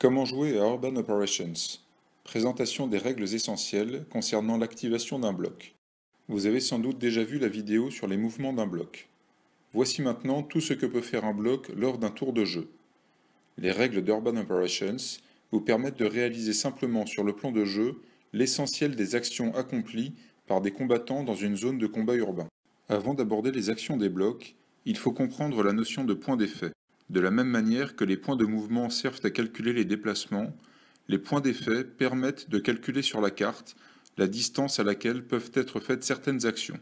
Comment jouer à Urban Operations? Présentation des règles essentielles concernant l'activation d'un bloc. Vous avez sans doute déjà vu la vidéo sur les mouvements d'un bloc. Voici maintenant tout ce que peut faire un bloc lors d'un tour de jeu. Les règles d'Urban Operations vous permettent de réaliser simplement sur le plan de jeu l'essentiel des actions accomplies par des combattants dans une zone de combat urbain. Avant d'aborder les actions des blocs, il faut comprendre la notion de point d'effet. De la même manière que les points de mouvement servent à calculer les déplacements, les points d'effet permettent de calculer sur la carte la distance à laquelle peuvent être faites certaines actions.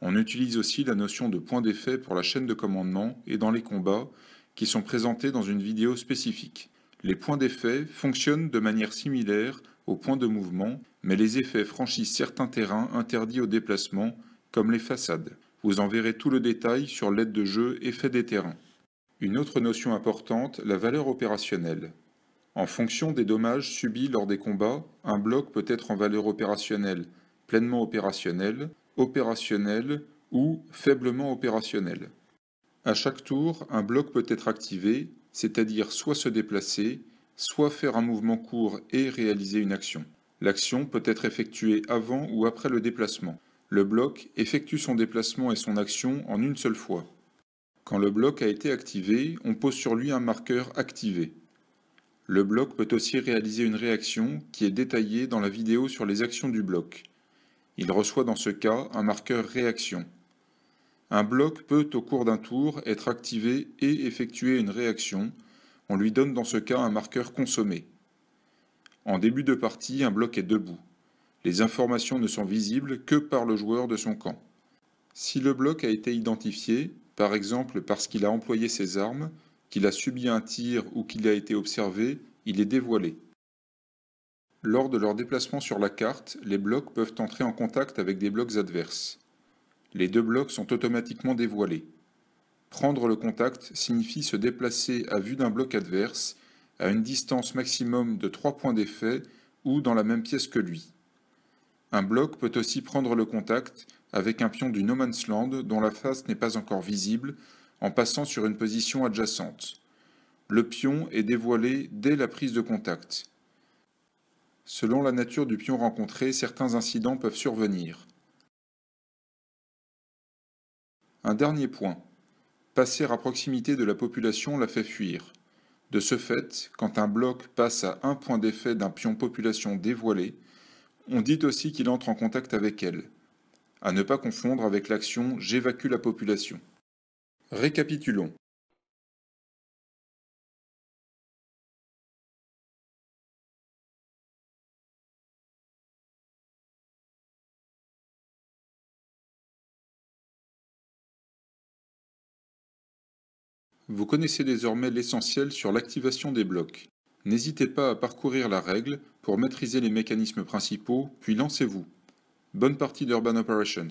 On utilise aussi la notion de point d'effet pour la chaîne de commandement et dans les combats, qui sont présentés dans une vidéo spécifique. Les points d'effet fonctionnent de manière similaire aux points de mouvement, mais les effets franchissent certains terrains interdits au déplacement, comme les façades. Vous en verrez tout le détail sur l'aide de jeu Effet des terrains. Une autre notion importante, la valeur opérationnelle. En fonction des dommages subis lors des combats, un bloc peut être en valeur opérationnelle, pleinement opérationnel, opérationnel ou faiblement opérationnel. À chaque tour, un bloc peut être activé, c'est-à-dire soit se déplacer, soit faire un mouvement court et réaliser une action. L'action peut être effectuée avant ou après le déplacement. Le bloc effectue son déplacement et son action en une seule fois. Quand le bloc a été activé, on pose sur lui un marqueur activé. Le bloc peut aussi réaliser une réaction qui est détaillée dans la vidéo sur les actions du bloc. Il reçoit dans ce cas un marqueur réaction. Un bloc peut, au cours d'un tour, être activé et effectuer une réaction. On lui donne dans ce cas un marqueur consommé. En début de partie, un bloc est debout. Les informations ne sont visibles que par le joueur de son camp. Si le bloc a été identifié, par exemple parce qu'il a employé ses armes, qu'il a subi un tir ou qu'il a été observé, il est dévoilé. Lors de leur déplacement sur la carte, les blocs peuvent entrer en contact avec des blocs adverses. Les deux blocs sont automatiquement dévoilés. Prendre le contact signifie se déplacer à vue d'un bloc adverse, à une distance maximum de 3 points d'effet ou dans la même pièce que lui. Un bloc peut aussi prendre le contact avec un pion du No Man's Land dont la face n'est pas encore visible en passant sur une position adjacente. Le pion est dévoilé dès la prise de contact. Selon la nature du pion rencontré, certains incidents peuvent survenir. Un dernier point. Passer à proximité de la population la fait fuir. De ce fait, quand un bloc passe à un point d'effet d'un pion population dévoilé, on dit aussi qu'il entre en contact avec elle. À ne pas confondre avec l'action j'évacue la population. Récapitulons. Vous connaissez désormais l'essentiel sur l'activation des blocs. N'hésitez pas à parcourir la règle pour maîtriser les mécanismes principaux, puis lancez-vous. Bonne partie d'Urban Operations.